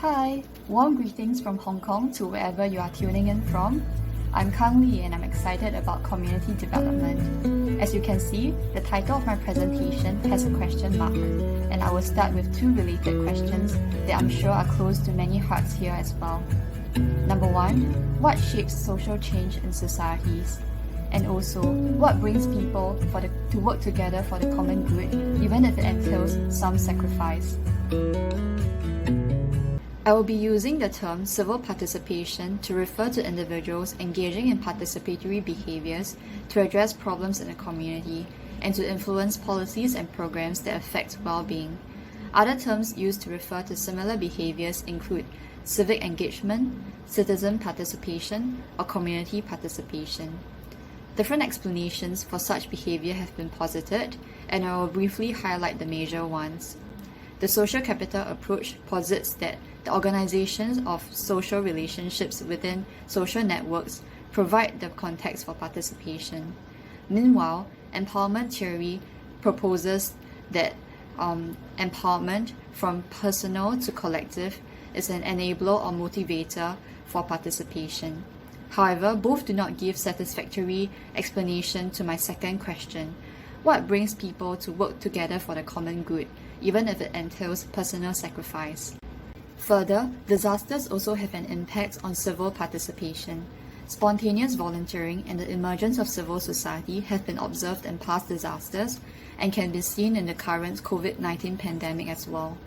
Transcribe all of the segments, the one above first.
Hi, warm greetings from Hong Kong to wherever you are tuning in from. I'm Kang Lee and I'm excited about community development. As you can see, the title of my presentation has a question mark, and I will start with two related questions that I'm sure are close to many hearts here as well. Number one, what shapes social change in societies? And also, what brings people to work together for the common good, even if it entails some sacrifice? I will be using the term civil participation to refer to individuals engaging in participatory behaviors to address problems in a community and to influence policies and programs that affect well-being. Other terms used to refer to similar behaviors include civic engagement, citizen participation, or community participation. Different explanations for such behavior have been posited, and I will briefly highlight the major ones. The social capital approach posits that the organizations of social relationships within social networks provide the context for participation. Meanwhile, empowerment theory proposes that empowerment from personal to collective is an enabler or motivator for participation. However, both do not give satisfactory explanation to my second question: what brings people to work together for the common good, even if it entails personal sacrifice? Further, disasters also have an impact on civil participation. Spontaneous volunteering and the emergence of civil society have been observed in past disasters and can be seen in the current COVID-19 pandemic as well.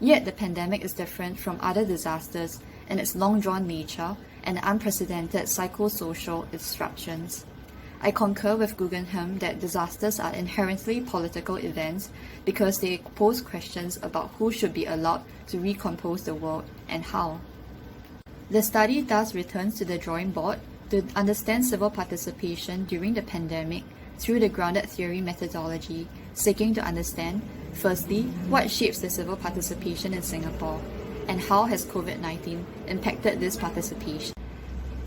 Yet the pandemic is different from other disasters in its long-drawn nature and unprecedented psychosocial disruptions. I concur with Guggenheim that disasters are inherently political events because they pose questions about who should be allowed to recompose the world and how. The study thus returns to the drawing board to understand civil participation during the pandemic through the grounded theory methodology, seeking to understand, firstly, what shapes the civil participation in Singapore, and how has COVID-19 impacted this participation.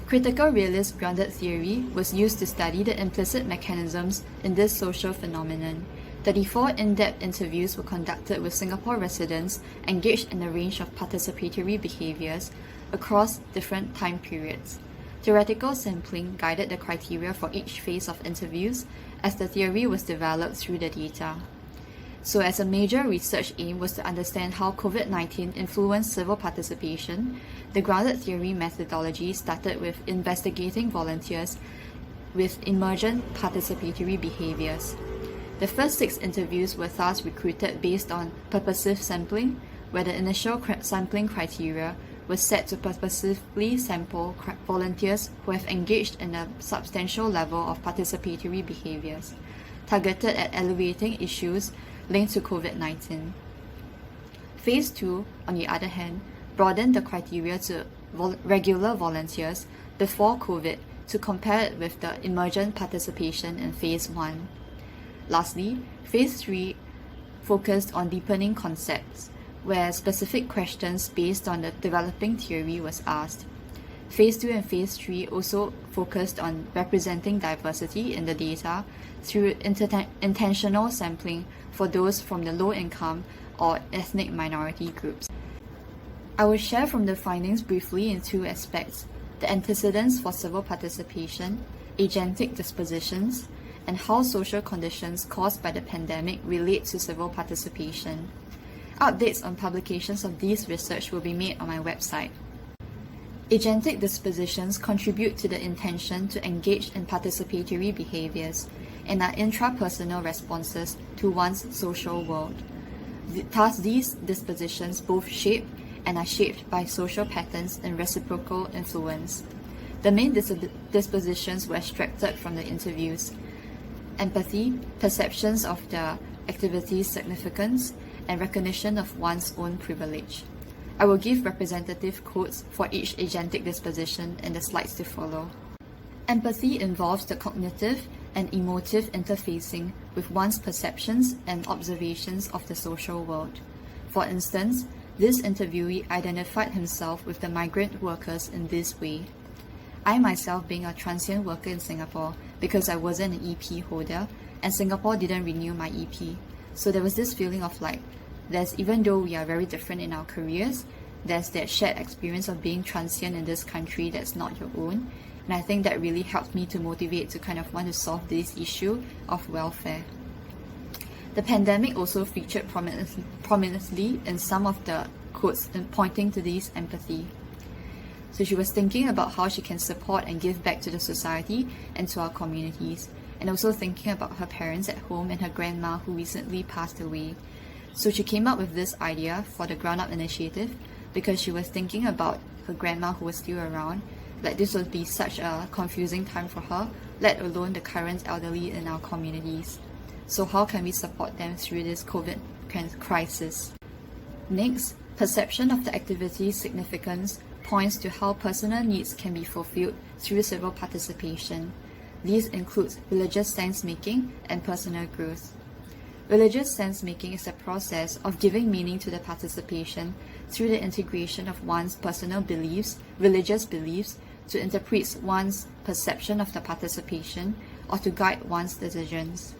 Critical realist grounded theory was used to study the implicit mechanisms in this social phenomenon. 34 in-depth interviews were conducted with Singapore residents engaged in a range of participatory behaviors across different time periods. Theoretical sampling guided the criteria for each phase of interviews as the theory was developed through the data. So as a major research aim was to understand how COVID-19 influenced civil participation, the grounded theory methodology started with investigating volunteers with emergent participatory behaviors. The first 6 interviews were thus recruited based on purposive sampling, where the initial sampling criteria was set to purposively sample volunteers who have engaged in a substantial level of participatory behaviors, targeted at elevating issues linked to COVID-19. Phase 2, on the other hand, broadened the criteria to regular volunteers before COVID to compare it with the emergent participation in Phase 1. Lastly, Phase 3 focused on deepening concepts, where specific questions based on the developing theory was asked. Phase 2 and Phase 3 also focused on representing diversity in the data through intentional sampling for those from the low-income or ethnic minority groups. I will share from the findings briefly in 2 aspects: the antecedents for civil participation, agentic dispositions, and how social conditions caused by the pandemic relate to civil participation. Updates on publications of these research will be made on my website. Agentic dispositions contribute to the intention to engage in participatory behaviors and are intrapersonal responses to one's social world. Thus, these dispositions both shape and are shaped by social patterns and reciprocal influence. The main dispositions were extracted from the interviews: empathy, perceptions of the activity's significance, and recognition of one's own privilege. I will give representative quotes for each agentic disposition in the slides to follow. Empathy involves the cognitive and emotive interfacing with one's perceptions and observations of the social world. For instance, this interviewee identified himself with the migrant workers in this way: I myself being a transient worker in Singapore because I wasn't an EP holder and Singapore didn't renew my EP. So there was this feeling of like, even though we are very different in our careers, there's that shared experience of being transient in this country that's not your own. And I think that really helped me to motivate to kind of want to solve this issue of welfare. The pandemic also featured prominently in some of the quotes in pointing to this empathy. So she was thinking about how she can support and give back to the society and to our communities, and also thinking about her parents at home and her grandma who recently passed away. So she came up with this idea for the Ground Up initiative because she was thinking about her grandma who was still around, that this would be such a confusing time for her, let alone the current elderly in our communities. So how can we support them through this COVID crisis? Next, perception of the activity's significance points to how personal needs can be fulfilled through civil participation. These include religious sense-making and personal growth. Religious sense-making is the process of giving meaning to the participation through the integration of one's personal beliefs, religious beliefs, to interpret one's perception of the participation or to guide one's decisions.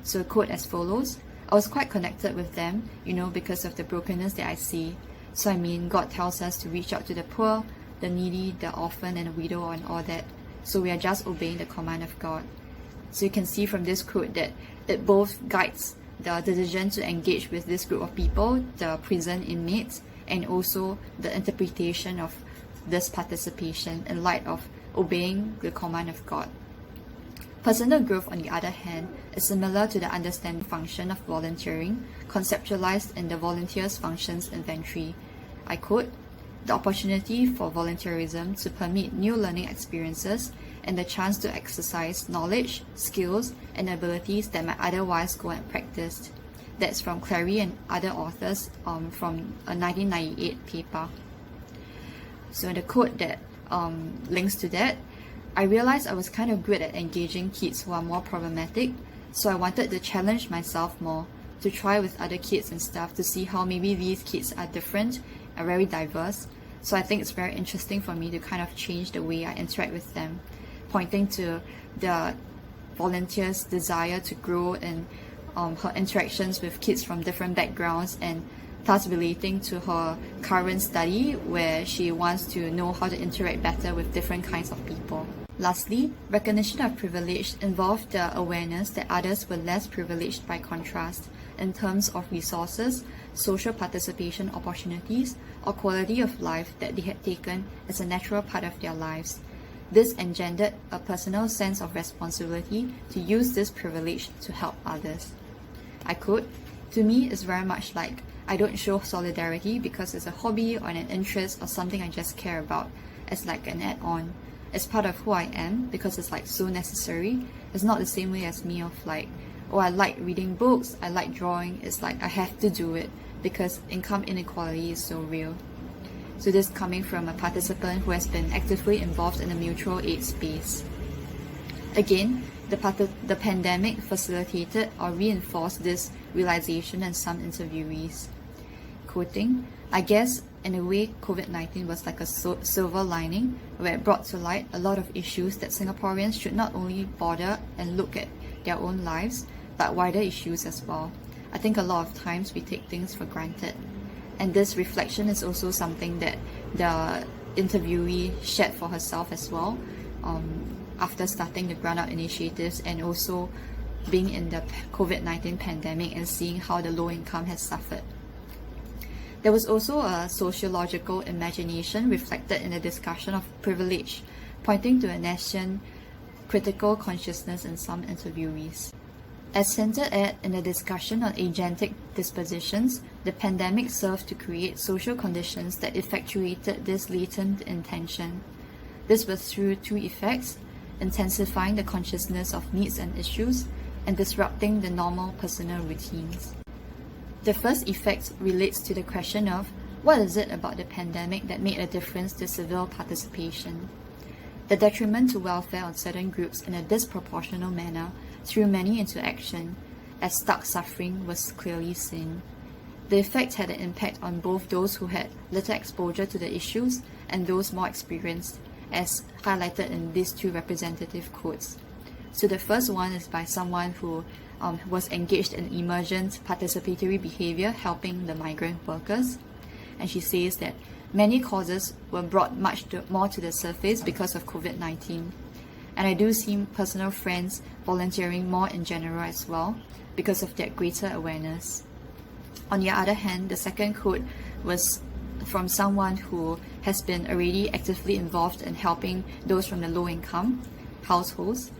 So a quote as follows: I was quite connected with them, because of the brokenness that I see. So I mean, God tells us to reach out to the poor, the needy, the orphan, and the widow, and all that. So we are just obeying the command of God. So you can see from this quote that it both guides the decision to engage with this group of people, the prison inmates, and also the interpretation of this participation in light of obeying the command of God. Personal growth, on the other hand, is similar to the understanding function of volunteering, conceptualized in the Volunteers' Functions Inventory. I quote, "The opportunity for volunteerism to permit new learning experiences and the chance to exercise knowledge, skills, and abilities that might otherwise go unpracticed." That's from Clary and other authors from a 1998 paper. So the quote that links to that: I realized I was kind of good at engaging kids who are more problematic, so I wanted to challenge myself more, to try with other kids and stuff to see how maybe these kids are different, are very diverse. So I think it's very interesting for me to kind of change the way I interact with them, pointing to the volunteers' desire to grow in her interactions with kids from different backgrounds, and thus relating to her current study where she wants to know how to interact better with different kinds of people. Lastly, recognition of privilege involved the awareness that others were less privileged by contrast in terms of resources, social participation opportunities, or quality of life that they had taken as a natural part of their lives. This engendered a personal sense of responsibility to use this privilege to help others. I quote, "To me, it's very much like I don't show solidarity because it's a hobby or an interest or something I just care about. It's like an add-on. It's part of who I am because it's like so necessary. It's not the same way as me of like, oh, I like reading books, I like drawing. It's like I have to do it because income inequality is so real." So this coming from a participant who has been actively involved in the mutual aid space. Again, the pandemic facilitated or reinforced this realization in some interviewees. Quoting, "I guess in a way COVID-19 was like a silver lining where it brought to light a lot of issues that Singaporeans should not only bother and look at their own lives, but wider issues as well. I think a lot of times we take things for granted." And this reflection is also something that the interviewee shared for herself as well, after starting the Ground Up initiatives and also being in the COVID-19 pandemic and seeing how the low income has suffered. There was also a sociological imagination reflected in the discussion of privilege, pointing to a nascent critical consciousness in some interviewees. As hinted at in the discussion on agentic dispositions, the pandemic served to create social conditions that effectuated this latent intention. This was through two effects: intensifying the consciousness of needs and issues, and disrupting the normal personal routines. The first effect relates to the question of what is it about the pandemic that made a difference to civil participation. The detriment to welfare on certain groups in a disproportional manner threw many into action, as stark suffering was clearly seen. The effect had an impact on both those who had little exposure to the issues and those more experienced, as highlighted in these two representative quotes. So the first one is by someone who was engaged in emergent participatory behavior helping the migrant workers. And she says that many causes were brought more to the surface because of COVID-19. And I do see personal friends volunteering more in general as well because of that greater awareness. On the other hand, the second quote was from someone who has been already actively involved in helping those from the low-income households.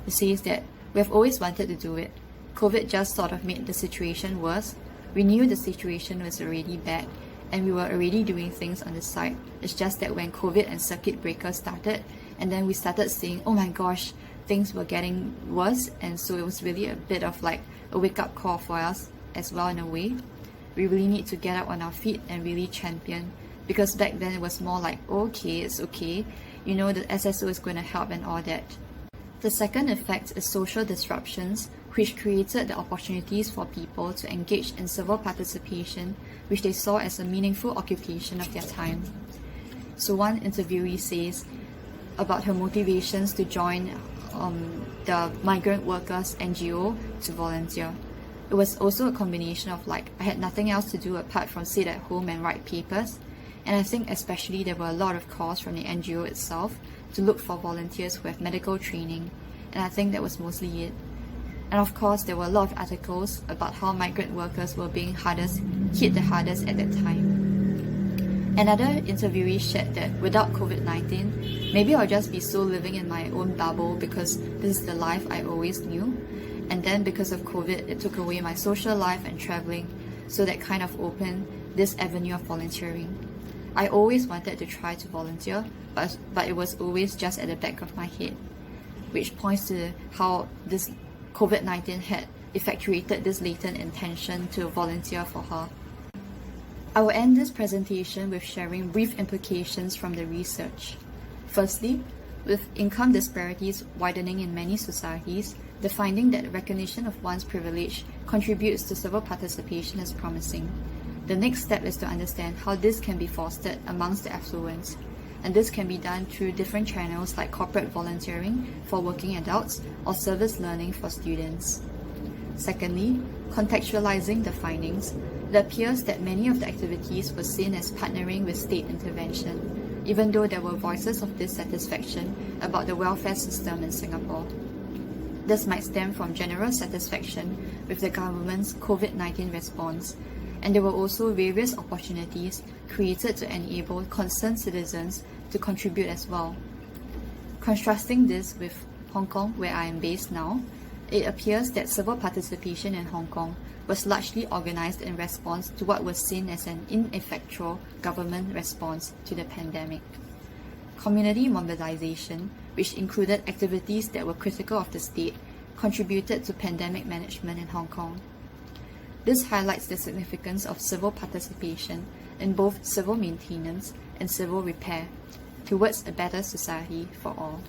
It says that we have always wanted to do it. COVID just sort of made the situation worse. We knew the situation was already bad and we were already doing things on the side. It's just that when COVID and circuit breaker started, and then we started saying, oh my gosh, things were getting worse, and so it was really a bit of like a wake-up call for us as well in a way. We really need to get up on our feet and really champion, because back then it was more like, okay, it's okay, you know, the SSO is going to help and all that. The second effect is social disruptions, which created the opportunities for people to engage in civil participation, which they saw as a meaningful occupation of their time. So one interviewee says about her motivations to join the migrant workers NGO to volunteer. It was also a combination of like, I had nothing else to do apart from sit at home and write papers. And I think especially there were a lot of calls from the NGO itself to look for volunteers who have medical training. And I think that was mostly it. And of course, there were a lot of articles about how migrant workers were being hit the hardest at that time. Another interviewee shared that without COVID-19, maybe I'll just be still living in my own bubble because this is the life I always knew. And then because of COVID, it took away my social life and traveling, so that kind of opened this avenue of volunteering. I always wanted to try to volunteer, but it was always just at the back of my head, which points to how this COVID-19 had effectuated this latent intention to volunteer for her. I will end this presentation with sharing brief implications from the research. Firstly, with income disparities widening in many societies, the finding that recognition of one's privilege contributes to civil participation is promising. The next step is to understand how this can be fostered amongst the affluent, and this can be done through different channels like corporate volunteering for working adults or service learning for students. Secondly, contextualizing the findings, it appears that many of the activities were seen as partnering with state intervention, even though there were voices of dissatisfaction about the welfare system in Singapore. This might stem from general satisfaction with the government's COVID-19 response, and there were also various opportunities created to enable concerned citizens to contribute as well. Contrasting this with Hong Kong, where I am based now, it appears that civil participation in Hong Kong was largely organized in response to what was seen as an ineffectual government response to the pandemic. Community mobilization, which included activities that were critical of the state, contributed to pandemic management in Hong Kong. This highlights the significance of civil participation in both civil maintenance and civil repair towards a better society for all.